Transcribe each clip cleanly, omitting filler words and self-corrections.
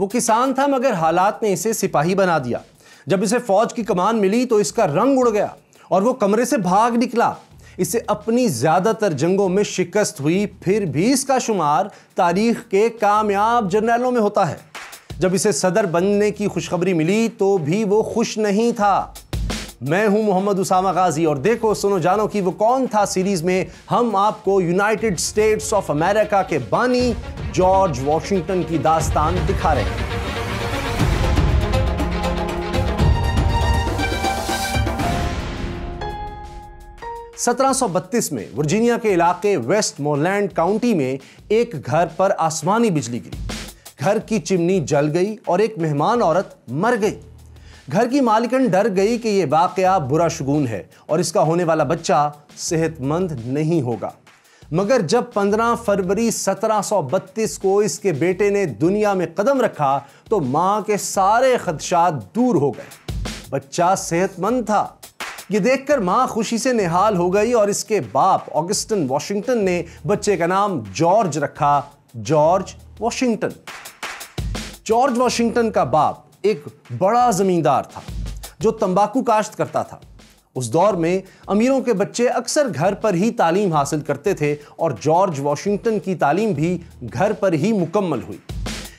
وہ کسان تھا مگر حالات نے اسے سپاہی بنا دیا۔ جب اسے فوج کی کمان ملی تو اس کا رنگ اڑ گیا اور وہ کمرے سے بھاگ نکلا۔ اسے اپنی زیادہ تر جنگوں میں شکست ہوئی، پھر بھی اس کا شمار تاریخ کے کامیاب جرنیلوں میں ہوتا ہے۔ جب اسے صدر بننے کی خوشخبری ملی تو بھی وہ خوش نہیں تھا۔ میں ہوں محمد اسامہ غازی اور دیکھو سنو جانو کہ وہ کون تھا سیریز میں ہم آپ کو یونائٹڈ اسٹیٹس آف امریکہ کے بانی جارج واشنگٹن کی داستان دکھا رہے ہیں۔ 1732 میں ورجینیا کے علاقے ویسٹ مورلینڈ کاؤنٹی میں ایک گھر پر آسمانی بجلی گری۔ گھر کی چمنی جل گئی اور ایک مہمان عورت مر گئی۔ گھر کی مالکن ڈر گئی کہ یہ واقعہ برا شگون ہے اور اس کا ہونے والا بچہ صحت مند نہیں ہوگا۔ مگر جب 15 فروری 1732 کو اس کے بیٹے نے دنیا میں قدم رکھا تو ماں کے سارے خدشات دور ہو گئے۔ بچہ صحت مند تھا۔ یہ دیکھ کر ماں خوشی سے نہال ہو گئی اور اس کے باپ آگسٹن واشنگٹن نے بچے کا نام جارج رکھا، جارج واشنگٹن۔ جارج واشنگٹن کا باپ ایک بڑا زمیندار تھا جو تمباکو کاشت کرتا تھا۔ اس دور میں امیروں کے بچے اکثر گھر پر ہی تعلیم حاصل کرتے تھے اور جارج واشنگٹن کی تعلیم بھی گھر پر ہی مکمل ہوئی۔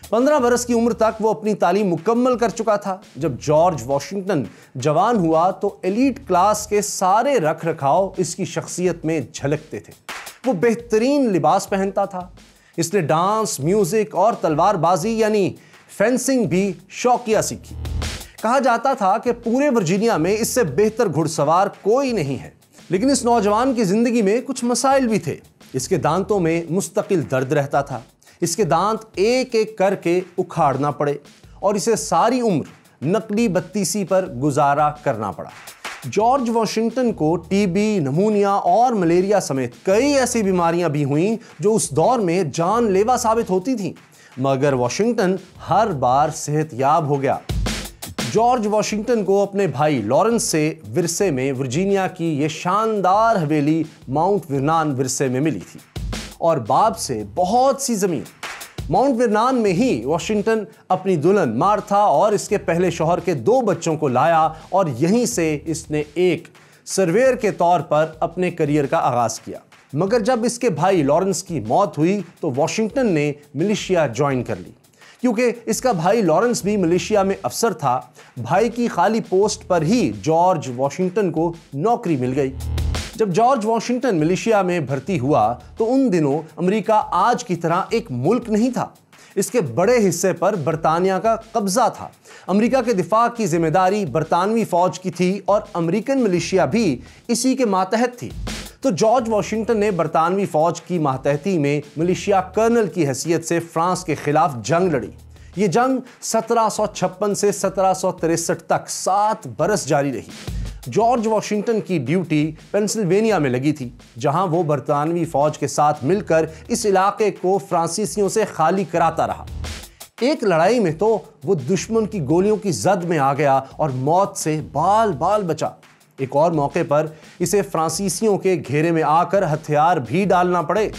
15 برس کی عمر تک وہ اپنی تعلیم مکمل کر چکا تھا۔ جب جارج واشنگٹن جوان ہوا تو ایلیٹ کلاس کے سارے رکھ رکھاؤ اس کی شخصیت میں جھلکتے تھے۔ وہ بہترین لباس پہنتا تھا۔ اس نے ڈانس، میوزک اور تلوار بازی یعنی فینسنگ بھی شوقیہ سیکھی۔ کہا جاتا تھا کہ پورے ورجینیا میں اس سے بہتر گھڑ سوار کوئی نہیں ہے۔ لیکن اس نوجوان کی زندگی میں کچھ مسائل بھی تھے۔ اس کے دانتوں میں مستقل درد رہتا تھا۔ اس کے دانت ایک ایک کر کے اکھاڑنا پڑے اور اسے ساری عمر نقلی بتیسی پر گزارا کرنا پڑا۔ جارج واشنگٹن کو ٹی بی، نمونیا اور ملیریا سمیت کئی ایسی بیماریاں بھی ہوئیں جو اس دور میں جان لیوا ثابت ہوتی تھیں، مگر واشنگٹن ہر بار صحت یاب ہو گیا۔ جارج واشنگٹن کو اپنے بھائی لارنس سے ورثے میں ورجینیا کی یہ شاندار حویلی ماؤنٹ ورنان ورثے میں ملی تھی اور باپ سے بہت سی زمین۔ ماؤنٹ ورنان میں ہی واشنگٹن اپنی دلہن مارتھا اور اس کے پہلے شوہر کے 2 بچوں کو لایا اور یہیں سے اس نے ایک سرویئر کے طور پر اپنے کریئر کا آغاز کیا۔ مگر جب اس کے بھائی لارنس کی موت ہوئی تو واشنگٹن نے ملیشیا جوائن کر لی۔ کیونکہ اس کا بھائی لارنس بھی ملیشیا میں افسر تھا، بھائی کی خالی پوسٹ پر ہی جارج واشنگٹن کو نوکری مل گئی۔ جب جارج واشنگٹن ملیشیا میں بھرتی ہوا تو ان دنوں امریکہ آج کی طرح ایک ملک نہیں تھا۔ اس کے بڑے حصے پر برطانیہ کا قبضہ تھا۔ امریکہ کے دفاع کی ذمہ داری برطانوی فوج کی تھی اور امریکن ملیشیا بھی اسی کے ماتحت تھی۔ تو جارج واشنگٹن نے برطانوی فوج کی ماتحتی میں ملیشیا کرنل کی حیثیت سے فرانس کے خلاف جنگ لڑی۔ یہ جنگ 1756 سے 1763 تک 7 برس جاری رہی۔ جارج واشنگٹن کی ڈیوٹی پینسلوینیا میں لگی تھی، جہاں وہ برطانوی فوج کے ساتھ مل کر اس علاقے کو فرانسیسیوں سے خالی کراتا رہا۔ ایک لڑائی میں تو وہ دشمن کی گولیوں کی زد میں آ گیا اور موت سے بال بال بچا۔ ایک اور موقع پر اسے فرانسیسیوں کے گھیرے میں آ کر ہتھیار بھی ڈالنا پڑے۔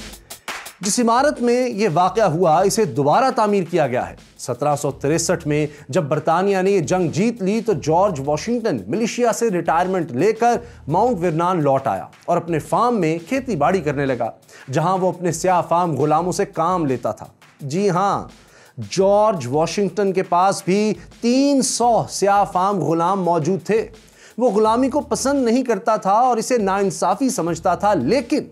جس عمارت میں یہ واقعہ ہوا اسے دوبارہ تعمیر کیا گیا ہے۔ 1763 میں جب برطانیہ نے یہ جنگ جیت لی تو جارج واشنگٹن ملیشیا سے ریٹائرمنٹ لے کر ماؤنٹ ورنان لوٹ آیا اور اپنے فارم میں کھیتی باڑی کرنے لگا، جہاں وہ اپنے سیاہ فام غلاموں سے کام لیتا تھا۔ جی ہاں، جارج واشنگٹن کے پاس بھی 300 سیاہ فام غلام موجود تھے۔ وہ غلامی کو پسند نہیں کرتا تھا اور اسے ناانصافی سمجھتا تھا، لیکن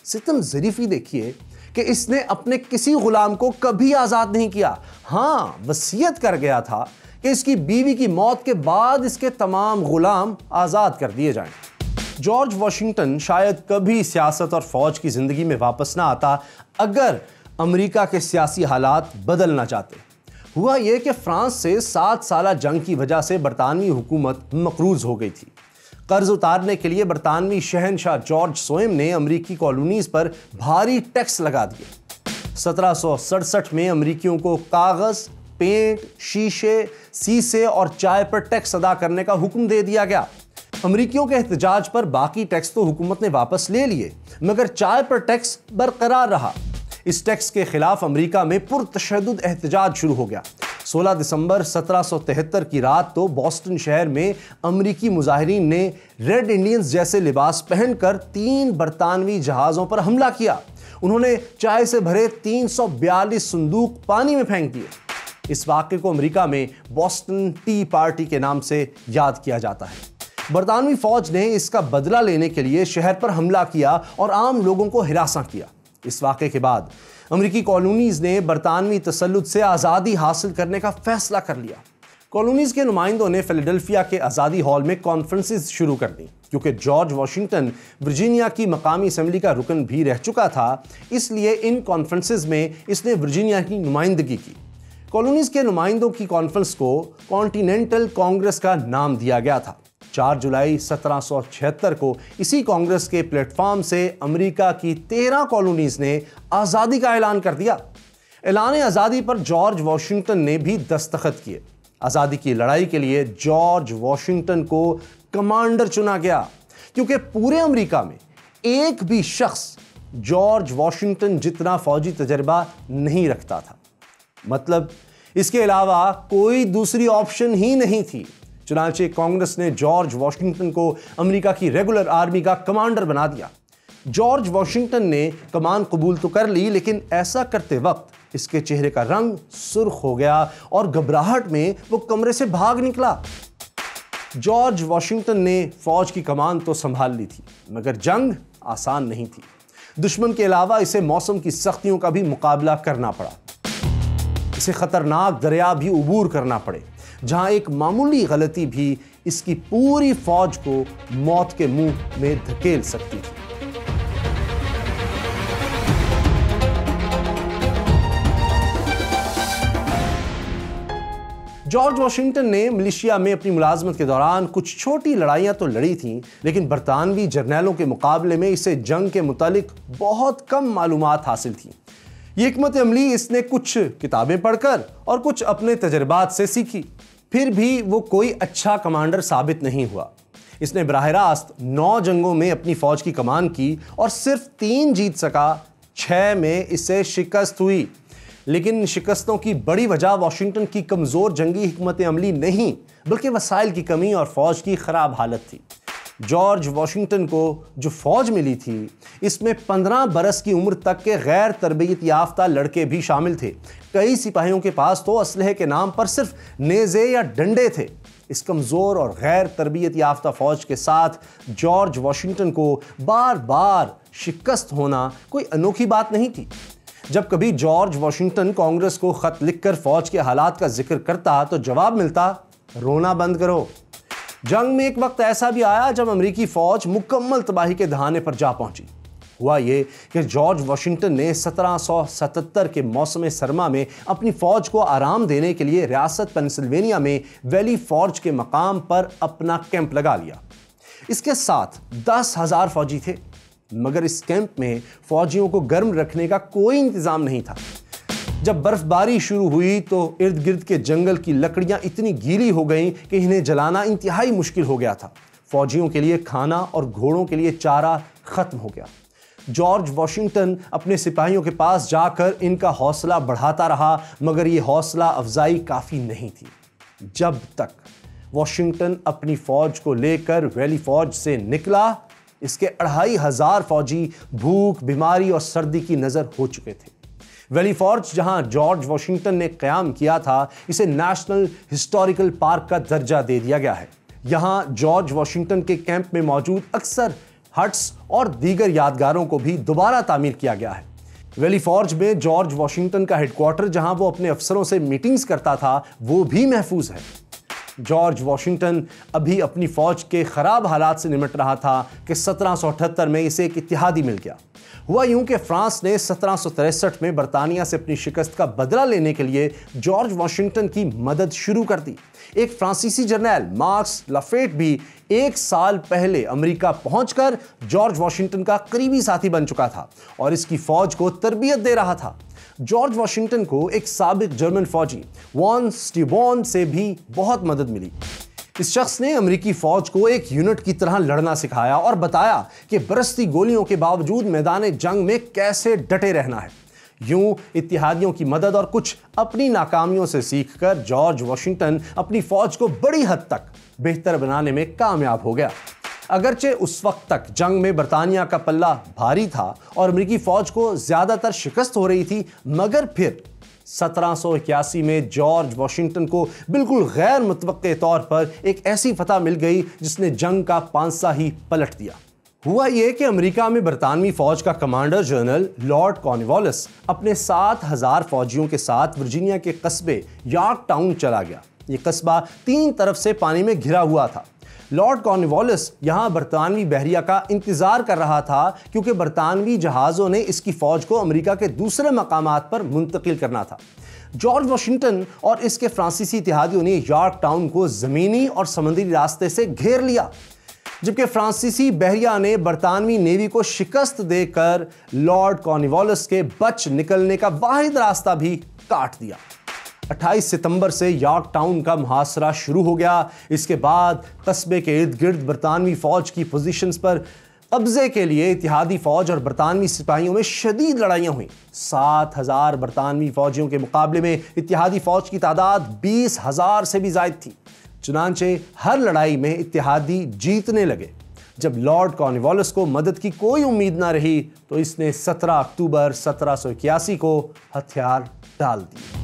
ستم ظریفی دیکھیے کہ اس نے اپنے کسی غلام کو کبھی آزاد نہیں کیا۔ ہاں، وصیت کر گیا تھا کہ اس کی بیوی کی موت کے بعد اس کے تمام غلام آزاد کر دیے جائیں۔ جارج واشنگٹن شاید کبھی سیاست اور فوج کی زندگی میں واپس نہ آتا اگر امریکہ کے سیاسی حالات بدلنا چاہتے۔ ہوا یہ کہ فرانس سے 7 سالہ جنگ کی وجہ سے برطانوی حکومت مقروض ہو گئی تھی۔ قرض اتارنے کے لیے برطانوی شہنشاہ جارج سوئم نے امریکی کالونیز پر بھاری ٹیکس لگا دیے۔ 1767 میں امریکیوں کو کاغذ، پینٹ، شیشے، سیسے اور چائے پر ٹیکس ادا کرنے کا حکم دے دیا گیا۔ امریکیوں کے احتجاج پر باقی ٹیکس تو حکومت نے واپس لے لیے، مگر چائے پر ٹیکس برقرار رہا۔ اس ٹیکس کے خلاف امریکہ میں پرتشدد احتجاج شروع ہو گیا۔ 16 دسمبر 1773 کی رات تو بوسٹن شہر میں امریکی مظاہرین نے ریڈ انڈینز جیسے لباس پہن کر 3 برطانوی جہازوں پر حملہ کیا۔ انہوں نے چائے سے بھرے 342 صندوق پانی میں پھینک دیے۔ اس واقعے کو امریکہ میں بوسٹن ٹی پارٹی کے نام سے یاد کیا جاتا ہے۔ برطانوی فوج نے اس کا بدلہ لینے کے لیے شہر پر حملہ کیا اور عام لوگوں کو ہراساں کیا۔ اس واقعے کے بعد امریکی کالونیز نے برطانوی تسلط سے آزادی حاصل کرنے کا فیصلہ کر لیا۔ کالونیز کے نمائندوں نے فیلاڈلفیا کے آزادی ہال میں کانفرنسز شروع کر دیں۔ کیونکہ جارج واشنگٹن ورجینیا کی مقامی اسمبلی کا رکن بھی رہ چکا تھا، اس لیے ان کانفرنسز میں اس نے ورجینیا کی نمائندگی کی۔ کالونیز کے نمائندوں کی کانفرنس کو کانٹیننٹل کانگریس کا نام دیا گیا تھا۔ 4 جولائی 1776 کو اسی کانگریس کے پلیٹ فارم سے امریکہ کی 13 کالونیز نے آزادی کا اعلان کر دیا۔ اعلان آزادی پر جارج واشنگٹن نے بھی دستخط کیے۔ آزادی کی لڑائی کے لیے جارج واشنگٹن کو کمانڈر چنا گیا، کیونکہ پورے امریکہ میں ایک بھی شخص جارج واشنگٹن جتنا فوجی تجربہ نہیں رکھتا تھا۔ مطلب اس کے علاوہ کوئی دوسری آپشن ہی نہیں تھی۔ چنانچہ کانگریس نے جارج واشنگٹن کو امریکہ کی ریگولر آرمی کا کمانڈر بنا دیا۔ جارج واشنگٹن نے کمان قبول تو کر لی، لیکن ایسا کرتے وقت اس کے چہرے کا رنگ سرخ ہو گیا اور گھبراہٹ میں وہ کمرے سے بھاگ نکلا۔ جارج واشنگٹن نے فوج کی کمان تو سنبھال لی تھی، مگر جنگ آسان نہیں تھی۔ دشمن کے علاوہ اسے موسم کی سختیوں کا بھی مقابلہ کرنا پڑا۔ اسے خطرناک دریا بھی عبور کرنا پڑے، جہاں ایک معمولی غلطی بھی اس کی پوری فوج کو موت کے منہ میں دھکیل سکتی تھی۔ جارج واشنگٹن نے ملیشیا میں اپنی ملازمت کے دوران کچھ چھوٹی لڑائیاں تو لڑی تھیں، لیکن برطانوی جرنیلوں کے مقابلے میں اسے جنگ کے متعلق بہت کم معلومات حاصل تھیں۔ یہ حکمت عملی اس نے کچھ کتابیں پڑھ کر اور کچھ اپنے تجربات سے سیکھی۔ پھر بھی وہ کوئی اچھا کمانڈر ثابت نہیں ہوا۔ اس نے براہ راست 9 جنگوں میں اپنی فوج کی کمان کی اور صرف 3 جیت سکا، 6 میں اسے شکست ہوئی۔ لیکن شکستوں کی بڑی وجہ واشنگٹن کی کمزور جنگی حکمت عملی نہیں، بلکہ وسائل کی کمی اور فوج کی خراب حالت تھی۔ جارج واشنگٹن کو جو فوج ملی تھی، اس میں 15 برس کی عمر تک کے غیر تربیت یافتہ لڑکے بھی شامل تھے۔ کئی سپاہیوں کے پاس تو اسلحے کے نام پر صرف نیزے یا ڈنڈے تھے۔ اس کمزور اور غیر تربیت یافتہ فوج کے ساتھ جارج واشنگٹن کو بار بار شکست ہونا کوئی انوکھی بات نہیں تھی۔ جب کبھی جارج واشنگٹن کانگریس کو خط لکھ کر فوج کے حالات کا ذکر کرتا تو جواب ملتا، رونا بند کرو۔ جنگ میں ایک وقت ایسا بھی آیا جب امریکی فوج مکمل تباہی کے دہانے پر جا پہنچی۔ ہوا یہ کہ جارج واشنگٹن نے 1777 کے موسم سرما میں اپنی فوج کو آرام دینے کے لیے ریاست پینسلوینیا میں ویلی فارج کے مقام پر اپنا کیمپ لگا لیا۔ اس کے ساتھ 10,000 فوجی تھے، مگر اس کیمپ میں فوجیوں کو گرم رکھنے کا کوئی انتظام نہیں تھا۔ جب برف باری شروع ہوئی تو ارد گرد کے جنگل کی لکڑیاں اتنی گیلی ہو گئیں کہ انہیں جلانا انتہائی مشکل ہو گیا تھا۔ فوجیوں کے لیے کھانا اور گھوڑوں کے لیے چارہ ختم ہو گیا۔ جارج واشنگٹن اپنے سپاہیوں کے پاس جا کر ان کا حوصلہ بڑھاتا رہا، مگر یہ حوصلہ افزائی کافی نہیں تھی۔ جب تک واشنگٹن اپنی فوج کو لے کر ویلی فارج سے نکلا، اس کے 2500 فوجی بھوک، بیماری اور سردی کی نظر ہو چکے تھے۔ ویلی فارج جہاں جارج واشنگٹن نے قیام کیا تھا، اسے نیشنل ہسٹوریکل پارک کا درجہ دے دیا گیا ہے۔ یہاں جارج واشنگٹن کے کیمپ میں موجود اکثر ہٹس اور دیگر یادگاروں کو بھی دوبارہ تعمیر کیا گیا ہے۔ ویلی فارج میں جارج واشنگٹن کا ہیڈ کوارٹر، جہاں وہ اپنے افسروں سے میٹنگز کرتا تھا، وہ بھی محفوظ ہے۔ جارج واشنگٹن ابھی اپنی فوج کے خراب حالات سے نمٹ رہا تھا کہ 1778 میں اسے ایک اتحادی مل گیا۔ ہوا یوں کہ فرانس نے 1763 میں برطانیہ سے اپنی شکست کا بدلہ لینے کے لیے جارج واشنگٹن کی مدد شروع کر دی۔ ایک فرانسیسی جرنیل مارکس لافیٹ بھی 1 سال پہلے امریکہ پہنچ کر جارج واشنگٹن کا قریبی ساتھی بن چکا تھا اور اس کی فوج کو تربیت دے رہا تھا۔ جارج واشنگٹن کو ایک سابق جرمن فوجی وان سٹیبون سے بھی بہت مدد ملی۔ اس شخص نے امریکی فوج کو ایک یونٹ کی طرح لڑنا سکھایا اور بتایا کہ برستی گولیوں کے باوجود میدان جنگ میں کیسے ڈٹے رہنا ہے۔ یوں اتحادیوں کی مدد اور کچھ اپنی ناکامیوں سے سیکھ کر جارج واشنگٹن اپنی فوج کو بڑی حد تک بہتر بنانے میں کامیاب ہو گیا۔ اگرچہ اس وقت تک جنگ میں برطانیہ کا پلہ بھاری تھا اور امریکی فوج کو زیادہ تر شکست ہو رہی تھی، مگر پھر 1781 میں جارج واشنگٹن کو بالکل غیر متوقع طور پر ایک ایسی فتح مل گئی جس نے جنگ کا پانسہ ہی پلٹ دیا۔ ہوا یہ کہ امریکہ میں برطانوی فوج کا کمانڈر جنرل لارڈ کارنوالیس اپنے 7000 فوجیوں کے ساتھ ورجینیا کے قصبے یارک ٹاؤن چلا گیا۔ یہ قصبہ 3 طرف سے پانی میں گھرا ہوا تھا۔ لارڈ کارنوالیس یہاں برطانوی بحریہ کا انتظار کر رہا تھا کیونکہ برطانوی جہازوں نے اس کی فوج کو امریکہ کے دوسرے مقامات پر منتقل کرنا تھا۔ جارج واشنگٹن اور اس کے فرانسیسی اتحادیوں نے یارک ٹاؤن کو زمینی اور سمندری راستے سے گھیر لیا، جبکہ فرانسیسی بحریہ نے برطانوی نیوی کو شکست دے کر لارڈ کارنوالیس کے بچ نکلنے کا واحد راستہ بھی کاٹ دیا۔ 28 ستمبر سے یارک ٹاؤن کا محاصرہ شروع ہو گیا۔ اس کے بعد قصبے کے ارد گرد برطانوی فوج کی پوزیشنز پر قبضے کے لیے اتحادی فوج اور برطانوی سپاہیوں میں شدید لڑائیاں ہوئیں۔ 7000 برطانوی فوجیوں کے مقابلے میں اتحادی فوج کی تعداد 20,000 سے بھی زائد تھی۔ چنانچہ ہر لڑائی میں اتحادی جیتنے لگے۔ جب لارڈ کارنوالیس کو مدد کی کوئی امید نہ رہی تو اس نے 17 اکتوبر 1781 کو ہتھیار ڈال دیے۔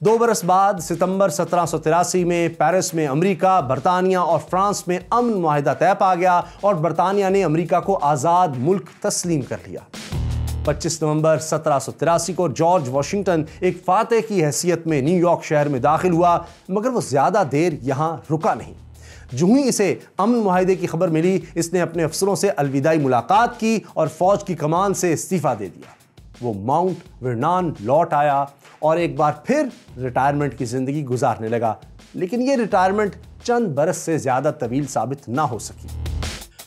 2 برس بعد ستمبر 1783 میں پیرس میں امریکہ، برطانیہ اور فرانس میں امن معاہدہ طے پا گیا اور برطانیہ نے امریکہ کو آزاد ملک تسلیم کر لیا۔ 25 نومبر 1783 کو جارج واشنگٹن ایک فاتح کی حیثیت میں نیو یارک شہر میں داخل ہوا، مگر وہ زیادہ دیر یہاں رکا نہیں۔ جو ہی اسے امن معاہدے کی خبر ملی، اس نے اپنے افسروں سے الوداعی ملاقات کی اور فوج کی کمان سے استعفیٰ دے دیا۔ وہ ماؤنٹ ورنان لوٹ آیا اور ایک بار پھر ریٹائرمنٹ کی زندگی گزارنے لگا، لیکن یہ ریٹائرمنٹ چند برس سے زیادہ طویل ثابت نہ ہو سکی۔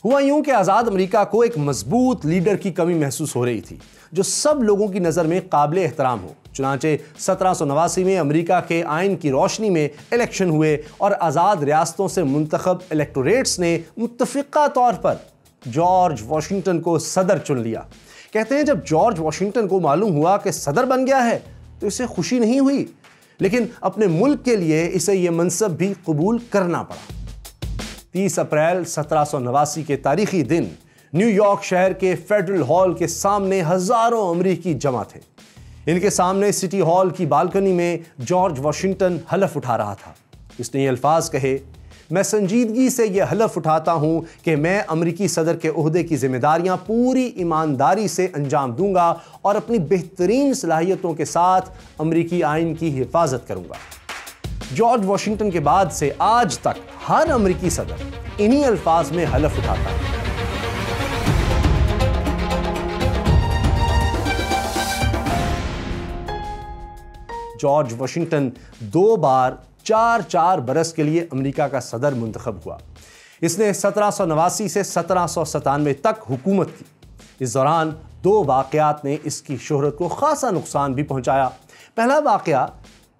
ہوا یوں کہ آزاد امریکہ کو ایک مضبوط لیڈر کی کمی محسوس ہو رہی تھی جو سب لوگوں کی نظر میں قابل احترام ہو۔ چنانچہ 1789 میں امریکہ کے آئین کی روشنی میں الیکشن ہوئے اور آزاد ریاستوں سے منتخب الیکٹوریٹس نے متفقہ طور پر جارج واشنگٹن کو صدر چن لیا۔ کہتے ہیں جب جارج واشنگٹن کو معلوم ہوا کہ صدر بن گیا ہے تو اسے خوشی نہیں ہوئی، لیکن اپنے ملک کے لیے اسے یہ منصب بھی قبول کرنا پڑا۔ 30 اپریل 1789 کے تاریخی دن نیو یارک شہر کے فیڈرل ہال کے سامنے ہزاروں امریکی جمع تھے۔ ان کے سامنے سٹی ہال کی بالکنی میں جارج واشنگٹن حلف اٹھا رہا تھا۔ اس نے یہ الفاظ کہے، میں سنجیدگی سے یہ حلف اٹھاتا ہوں کہ میں امریکی صدر کے عہدے کی ذمہ داریاں پوری ایمانداری سے انجام دوں گا اور اپنی بہترین صلاحیتوں کے ساتھ امریکی آئین کی حفاظت کروں گا۔ جارج واشنگٹن کے بعد سے آج تک ہر امریکی صدر انہی الفاظ میں حلف اٹھاتا ہے۔ جارج واشنگٹن 2 بار 4 برس کے لیے امریکہ کا صدر منتخب ہوا۔ اس نے 1789 سے 1797 تک حکومت کی۔ اس دوران 2 واقعات نے اس کی شہرت کو خاصا نقصان بھی پہنچایا۔ پہلا واقعہ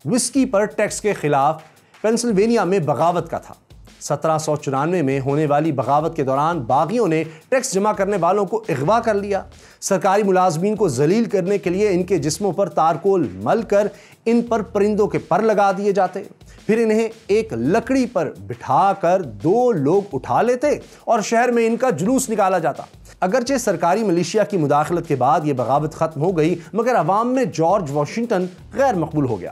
وسکی پر ٹیکس کے خلاف پینسلوینیا میں بغاوت کا تھا۔ 1794 میں ہونے والی بغاوت کے دوران باغیوں نے ٹیکس جمع کرنے والوں کو اغوا کر لیا۔ سرکاری ملازمین کو ذلیل کرنے کے لیے ان کے جسموں پر تارکول مل کر ان پر پرندوں کے پر لگا دیے جاتے، پھر انہیں ایک لکڑی پر بٹھا کر 2 لوگ اٹھا لیتے اور شہر میں ان کا جلوس نکالا جاتا۔ اگرچہ سرکاری ملیشیا کی مداخلت کے بعد یہ بغاوت ختم ہو گئی، مگر عوام میں جارج واشنگٹن غیر مقبول ہو گیا۔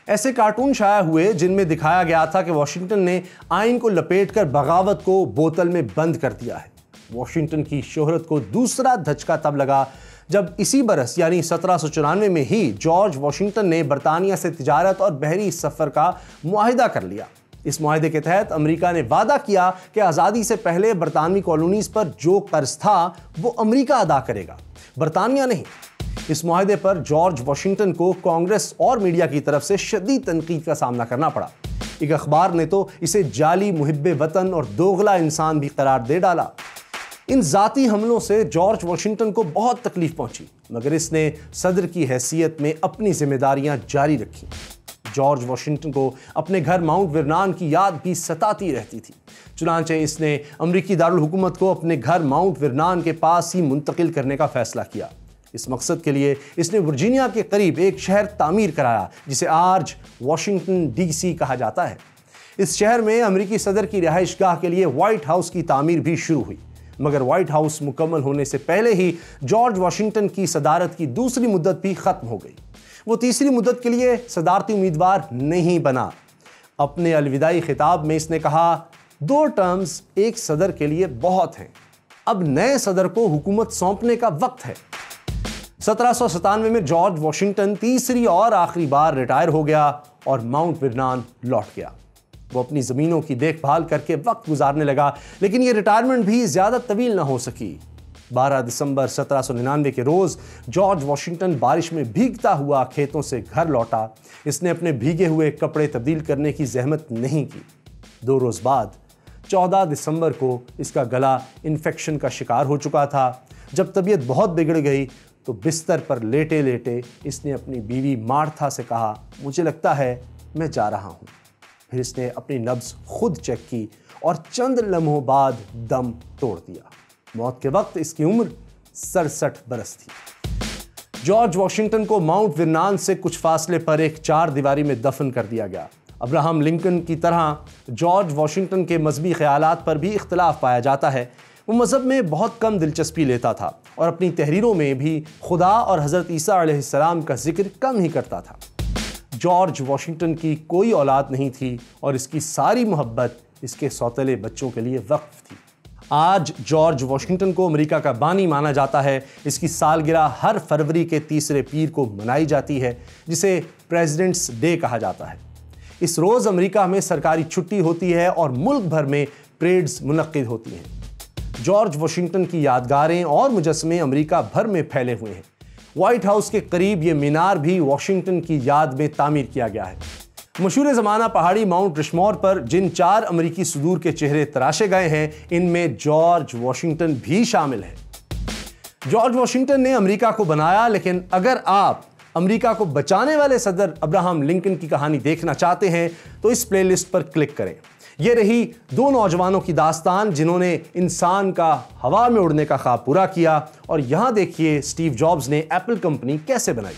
ایسے کارٹون شائع ہوئے جن میں دکھایا گیا تھا کہ واشنگٹن نے آئین کو لپیٹ کر بغاوت کو بوتل میں بند کر دیا ہے۔ واشنگٹن کی شہرت کو دوسرا دھچکا تب لگا جب اسی برس یعنی 1794 میں ہی جارج واشنگٹن نے برطانیہ سے تجارت اور بحری سفر کا معاہدہ کر لیا۔ اس معاہدے کے تحت امریکہ نے وعدہ کیا کہ آزادی سے پہلے برطانوی کالونیز پر جو قرض تھا وہ امریکہ ادا کرے گا، برطانیہ نہیں۔ اس معاہدے پر جارج واشنگٹن کو کانگریس اور میڈیا کی طرف سے شدید تنقید کا سامنا کرنا پڑا۔ ایک اخبار نے تو اسے جعلی محب وطن اور دوغلا انسان بھی قرار دے ڈالا۔ ان ذاتی حملوں سے جارج واشنگٹن کو بہت تکلیف پہنچی، مگر اس نے صدر کی حیثیت میں اپنی ذمہ داریاں جاری رکھی۔ جارج واشنگٹن کو اپنے گھر ماؤنٹ ورنان کی یاد بھی ستاتی رہتی تھی، چنانچہ اس نے امریکی دارالحکومت کو اپنے گھر ماؤنٹ ورنان کے پاس ہی منتقل کرنے کا فیصلہ کیا۔ اس مقصد کے لیے اس نے ورجینیا کے قریب ایک شہر تعمیر کرایا جسے آج واشنگٹن ڈی سی کہا جاتا ہے۔ اس شہر میں امریکی صدر کی رہائش گاہ کے لیے وائٹ ہاؤس کی تعمیر بھی شروع ہوئی، مگر وائٹ ہاؤس مکمل ہونے سے پہلے ہی جارج واشنگٹن کی صدارت کی دوسری مدت بھی ختم ہو گئی۔ وہ تیسری مدت کے لیے صدارتی امیدوار نہیں بنا۔ اپنے الوداعی خطاب میں اس نے کہا، 2 ٹرمز ایک صدر کے لیے بہت ہیں، اب نئے صدر کو حکومت سونپنے کا وقت ہے۔ 1797 میں جارج واشنگٹن تیسری اور آخری بار ریٹائر ہو گیا اور ماؤنٹ ورنان لوٹ گیا۔ وہ اپنی زمینوں کی دیکھ بھال کر کے وقت گزارنے لگا، لیکن یہ ریٹائرمنٹ بھی زیادہ طویل نہ ہو سکی۔ 12 دسمبر 1799 کے روز جارج واشنگٹن بارش میں بھیگتا ہوا کھیتوں سے گھر لوٹا۔ اس نے اپنے بھیگے ہوئے کپڑے تبدیل کرنے کی زحمت نہیں کی۔ 2 روز بعد 14 دسمبر کو اس کا گلا انفیکشن کا شکار ہو چکا تھا۔ جب طبیعت بہت بگڑ گئی تو بستر پر لیٹے لیٹے اس نے اپنی بیوی مارتھا سے کہا، مجھے لگتا ہے میں جا رہا ہوں۔ پھر اس نے اپنی نبض خود چیک کی اور چند لمحوں بعد دم توڑ دیا۔ موت کے وقت اس کی عمر 67 برس تھی۔ جارج واشنگٹن کو ماؤنٹ ورنان سے کچھ فاصلے پر ایک 4 دیواری میں دفن کر دیا گیا۔ ابراہم لنکن کی طرح جارج واشنگٹن کے مذہبی خیالات پر بھی اختلاف پایا جاتا ہے۔ وہ مذہب میں بہت کم دلچسپی لیتا تھا اور اپنی تحریروں میں بھی خدا اور حضرت عیسیٰ علیہ السلام کا ذکر کم ہی کرتا تھا۔ جارج واشنگٹن کی کوئی اولاد نہیں تھی اور اس کی ساری محبت اس کے سوتیلے بچوں کے لیے وقف تھی۔ آج جارج واشنگٹن کو امریکہ کا بانی مانا جاتا ہے۔ اس کی سالگرہ ہر فروری کے تیسرے پیر کو منائی جاتی ہے، جسے پریزیڈنٹس ڈے کہا جاتا ہے۔ اس روز امریکہ میں سرکاری چھٹی ہوتی ہے اور ملک بھر میں پریڈز منعقد ہوتی ہیں۔ جارج واشنگٹن کی یادگاریں اور مجسمے امریکہ بھر میں پھیلے ہوئے ہیں۔ وائٹ ہاؤس کے قریب یہ مینار بھی واشنگٹن کی یاد میں تعمیر کیا گیا ہے۔ مشہور زمانہ پہاڑی ماؤنٹ رشمور پر جن 4 امریکی صدور کے چہرے تراشے گئے ہیں، ان میں جارج واشنگٹن بھی شامل ہے۔ جارج واشنگٹن نے امریکہ کو بنایا، لیکن اگر آپ امریکہ کو بچانے والے صدر ابراہم لنکن کی کہانی دیکھنا چاہتے ہیں تو اس پلے لسٹ پر کلک کریں۔ یہ رہی 2 نوجوانوں کی داستان جنہوں نے انسان کا ہوا میں اڑنے کا خواب پورا کیا، اور یہاں دیکھیے اسٹیو جابز نے ایپل کمپنی کیسے بنائی۔